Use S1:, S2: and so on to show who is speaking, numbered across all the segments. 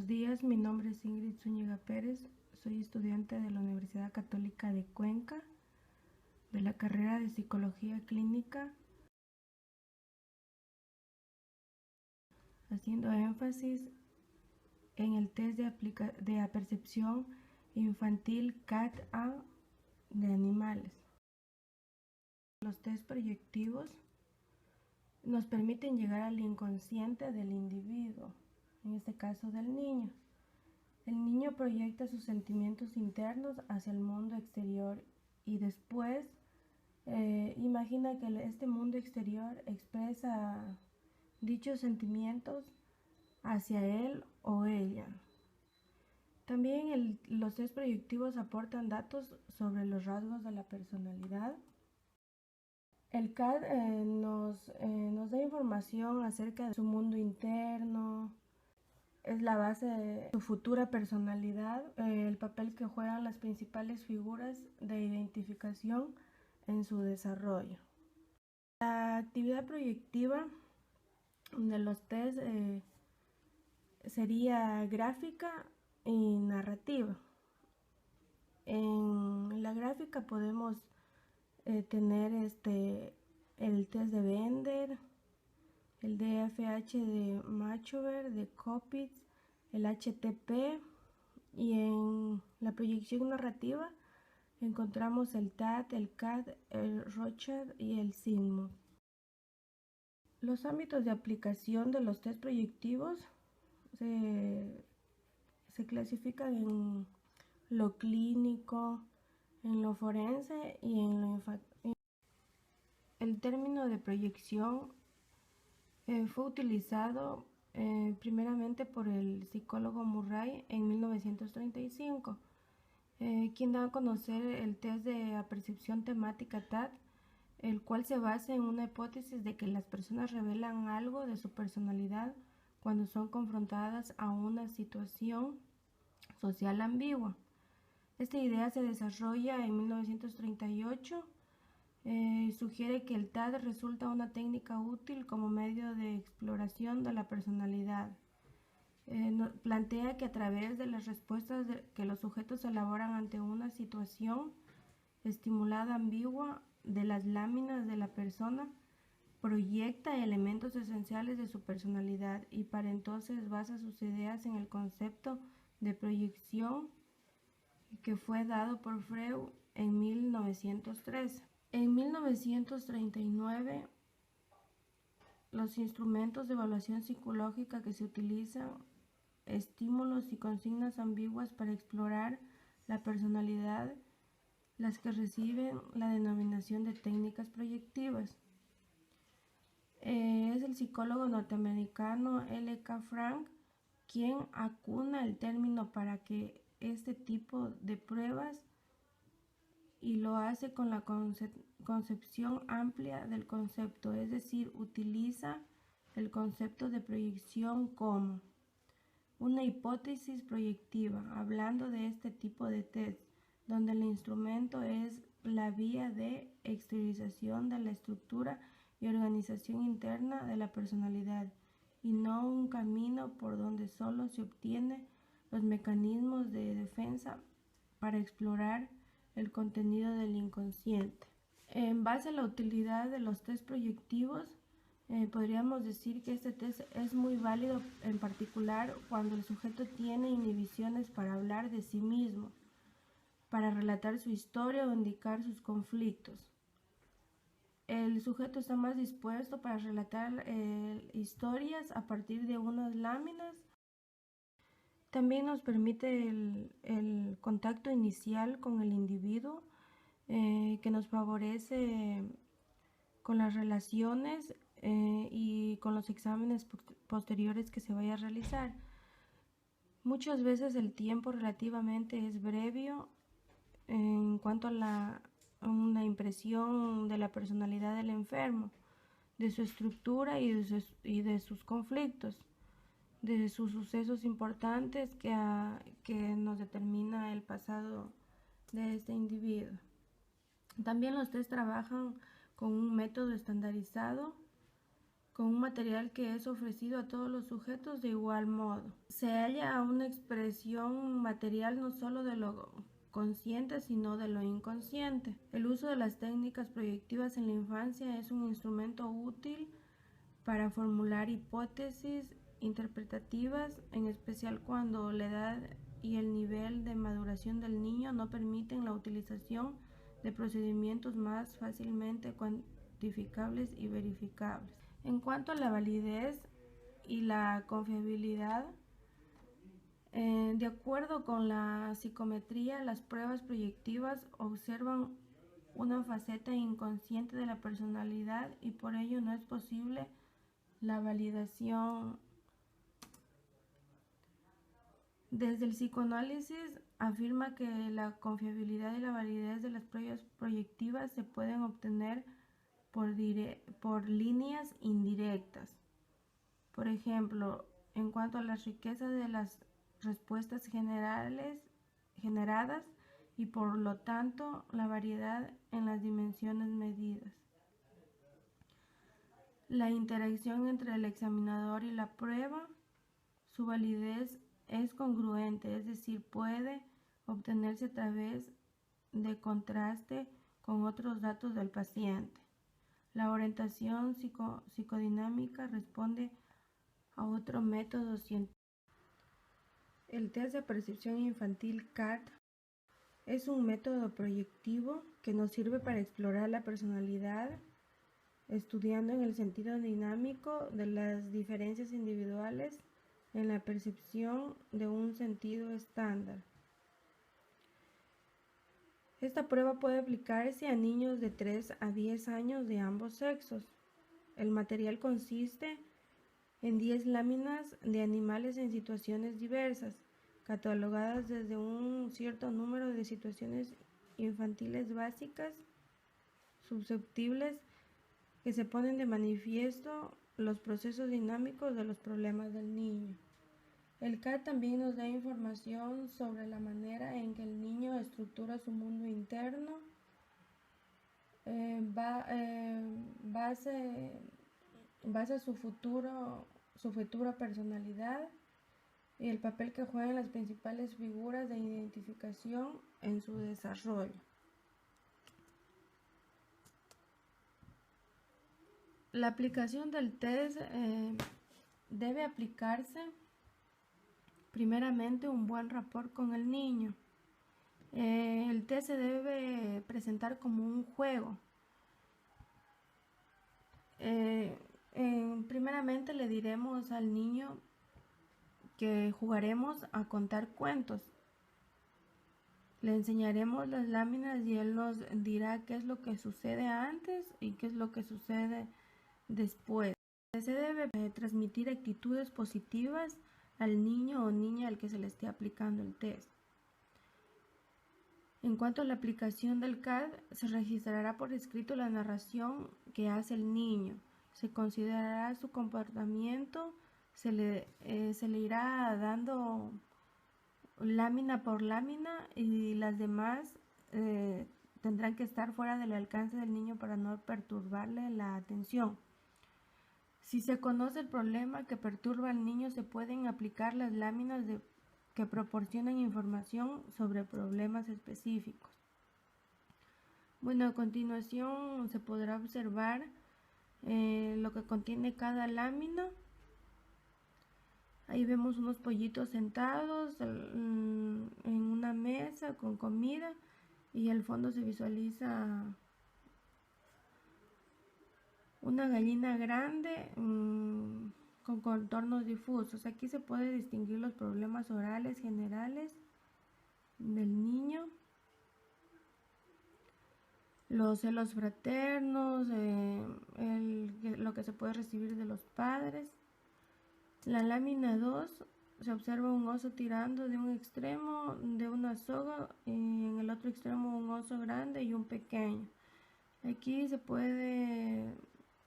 S1: Buenos días, mi nombre es Ingrid Zúñiga Pérez, soy estudiante de la Universidad Católica de Cuenca, de la carrera de Psicología Clínica, haciendo énfasis en el test de apercepción infantil CAT-A de animales. Los test proyectivos nos permiten llegar al inconsciente del individuo, en este caso del niño. El niño proyecta sus sentimientos internos hacia el mundo exterior y después imagina que este mundo exterior expresa dichos sentimientos hacia él o ella. También los test proyectivos aportan datos sobre los rasgos de la personalidad. El CAD nos da información acerca de su mundo interno, es la base de su futura personalidad, el papel que juegan las principales figuras de identificación en su desarrollo. La actividad proyectiva de los test sería gráfica y narrativa. En la gráfica podemos tener el test de Bender, el DFH de Machover, de Kopitz, el HTP, y en la proyección narrativa encontramos el TAT, el CAD, el Rorschach y el Sigmund. Los ámbitos de aplicación de los test proyectivos se clasifican en lo clínico, en lo forense y en lo infantil. El término de proyección fue utilizado primeramente por el psicólogo Murray en 1935, quien da a conocer el test de apercepción temática TAT, el cual se basa en una hipótesis de que las personas revelan algo de su personalidad cuando son confrontadas a una situación social ambigua. Esta idea se desarrolla en 1938. Sugiere que el TAT resulta una técnica útil como medio de exploración de la personalidad. Plantea que a través de las respuestas que los sujetos elaboran ante una situación estimulada ambigua de las láminas de la persona, proyecta elementos esenciales de su personalidad y para entonces basa sus ideas en el concepto de proyección que fue dado por Freud en 1913. En 1939, los instrumentos de evaluación psicológica que se utilizan, estímulos y consignas ambiguas para explorar la personalidad, las que reciben la denominación de técnicas proyectivas. Es el psicólogo norteamericano L.K. Frank quien acuna el término para que este tipo de pruebas y lo hace con la concepción amplia del concepto, es decir, utiliza el concepto de proyección como una hipótesis proyectiva, hablando de este tipo de test, donde el instrumento es la vía de exteriorización de la estructura y organización interna de la personalidad, y no un camino por donde solo se obtienen los mecanismos de defensa para explorar el contenido del inconsciente. En base a la utilidad de los test proyectivos, podríamos decir que este test es muy válido en particular cuando el sujeto tiene inhibiciones para hablar de sí mismo, para relatar su historia o indicar sus conflictos. El sujeto está más dispuesto para relatar historias a partir de unas láminas. También nos permite el contacto inicial con el individuo, que nos favorece con las relaciones y con los exámenes posteriores que se vaya a realizar. Muchas veces el tiempo relativamente es breve en cuanto a una impresión de la personalidad del enfermo, de su estructura y de sus conflictos, de sus sucesos importantes que nos determina el pasado de este individuo. También los test trabajan con un método estandarizado con un material que es ofrecido a todos los sujetos de igual modo. Se halla una expresión material no solo de lo consciente, sino de lo inconsciente. El uso de las técnicas proyectivas en la infancia es un instrumento útil para formular hipótesis interpretativas, en especial cuando la edad y el nivel de maduración del niño no permiten la utilización de procedimientos más fácilmente cuantificables y verificables. En cuanto a la validez y la confiabilidad, de acuerdo con la psicometría, las pruebas proyectivas observan una faceta inconsciente de la personalidad y por ello no es posible la validación. Desde el psicoanálisis afirma que la confiabilidad y la validez de las pruebas proyectivas se pueden obtener por líneas indirectas. Por ejemplo, en cuanto a la riqueza de las respuestas generadas y por lo tanto la variedad en las dimensiones medidas. La interacción entre el examinador y la prueba, su validez es congruente, es decir, puede obtenerse a través de contraste con otros datos del paciente. La orientación psicodinámica responde a otro método científico. El test de percepción infantil CAT es un método proyectivo que nos sirve para explorar la personalidad, estudiando en el sentido dinámico de las diferencias individuales en la percepción de un sentido estándar. Esta prueba puede aplicarse a niños de 3 a 10 años de ambos sexos. El material consiste en 10 láminas de animales en situaciones diversas, catalogadas desde un cierto número de situaciones infantiles básicas, susceptibles, que se ponen de manifiesto los procesos dinámicos de los problemas del niño. El CAT también nos da información sobre la manera en que el niño estructura su mundo interno, basa su futura personalidad y el papel que juegan las principales figuras de identificación en su desarrollo. La aplicación del test debe aplicarse primeramente un buen rapport con el niño. El test se debe presentar como un juego. Primeramente le diremos al niño que jugaremos a contar cuentos. Le enseñaremos las láminas y él nos dirá qué es lo que sucede antes y qué es lo que sucede después. Se debe transmitir actitudes positivas al niño o niña al que se le esté aplicando el test. En cuanto a la aplicación del CAT, se registrará por escrito la narración que hace el niño. Se considerará su comportamiento, se le irá dando lámina por lámina y las demás tendrán que estar fuera del alcance del niño para no perturbarle la atención. Si se conoce el problema que perturba al niño, se pueden aplicar las láminas que proporcionan información sobre problemas específicos. Bueno, a continuación se podrá observar lo que contiene cada lámina. Ahí vemos unos pollitos sentados en una mesa con comida y al fondo se visualiza una gallina grande con contornos difusos. Aquí se puede distinguir los problemas orales generales del niño, los celos fraternos, lo que se puede recibir de los padres. La lámina 2 se observa un oso tirando de un extremo de una soga y en el otro extremo un oso grande y un pequeño. Aquí se puede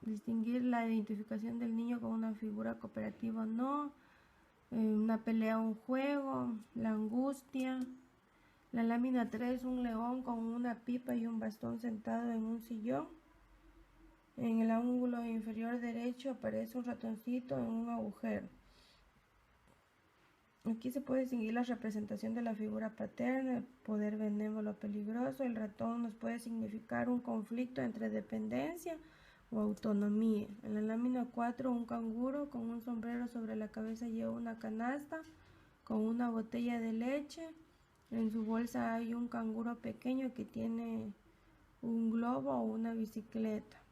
S1: distinguir la identificación del niño con una figura cooperativa o no, una pelea o un juego, la angustia. La lámina 3, un león con una pipa y un bastón sentado en un sillón. En el ángulo inferior derecho aparece un ratoncito en un agujero. Aquí se puede distinguir la representación de la figura paterna, el poder benévolo peligroso. El ratón nos puede significar un conflicto entre dependencia o autonomía. En la lámina 4, un canguro con un sombrero sobre la cabeza lleva una canasta con una botella de leche. En su bolsa hay un canguro pequeño que tiene un globo o una bicicleta.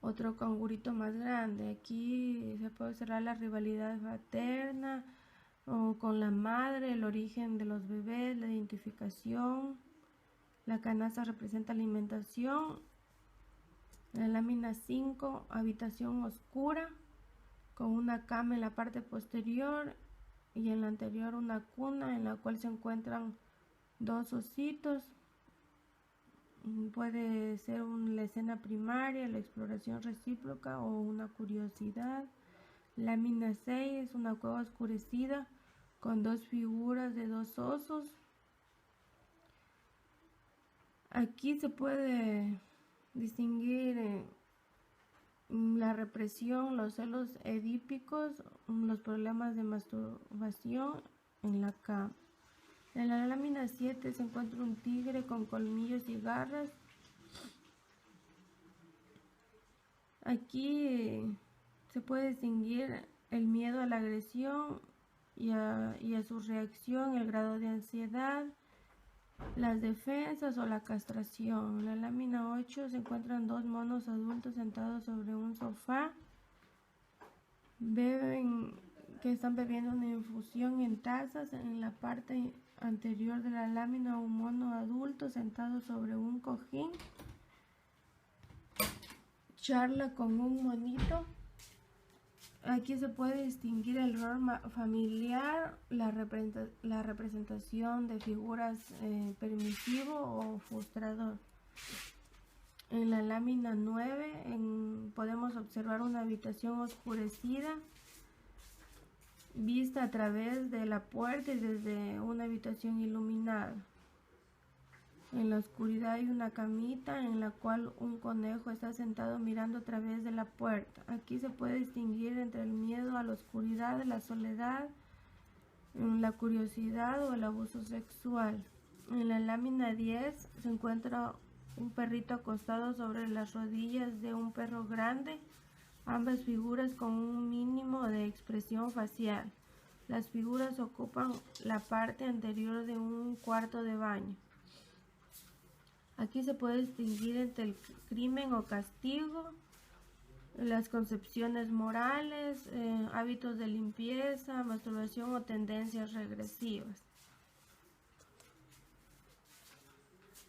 S1: Otro cangurito más grande. Aquí se puede observar la rivalidad paterna o con la madre, el origen de los bebés, la identificación. La canasta representa alimentación. En la lámina 5, habitación oscura con una cama en la parte posterior y en la anterior una cuna en la cual se encuentran dos ositos. Puede ser la escena primaria, la exploración recíproca o una curiosidad. Lámina 6 es una cueva oscurecida con dos figuras de dos osos. Aquí se puede distinguir la represión, los celos edípicos, los problemas de masturbación en la cama. En la lámina 7 se encuentra un tigre con colmillos y garras. Aquí se puede distinguir el miedo a la agresión y a su reacción, el grado de ansiedad, las defensas o la castración. En la lámina 8 se encuentran dos monos adultos sentados sobre un sofá. Que están bebiendo una infusión en tazas. En la parte anterior de la lámina, un mono adulto sentado sobre un cojín charla con un monito. Aquí se puede distinguir el rol familiar, la representación de figuras permisivo o frustrador. En la lámina 9 podemos observar una habitación oscurecida vista a través de la puerta y desde una habitación iluminada. En la oscuridad hay una camita en la cual un conejo está sentado mirando a través de la puerta. Aquí se puede distinguir entre el miedo a la oscuridad, la soledad, la curiosidad o el abuso sexual. En la lámina 10 se encuentra un perrito acostado sobre las rodillas de un perro grande, ambas figuras con un mínimo de expresión facial. Las figuras ocupan la parte anterior de un cuarto de baño. Aquí se puede distinguir entre el crimen o castigo, las concepciones morales, hábitos de limpieza, masturbación o tendencias regresivas.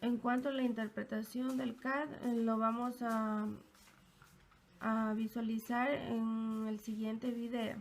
S1: En cuanto a la interpretación del CAD, lo vamos a visualizar en el siguiente video.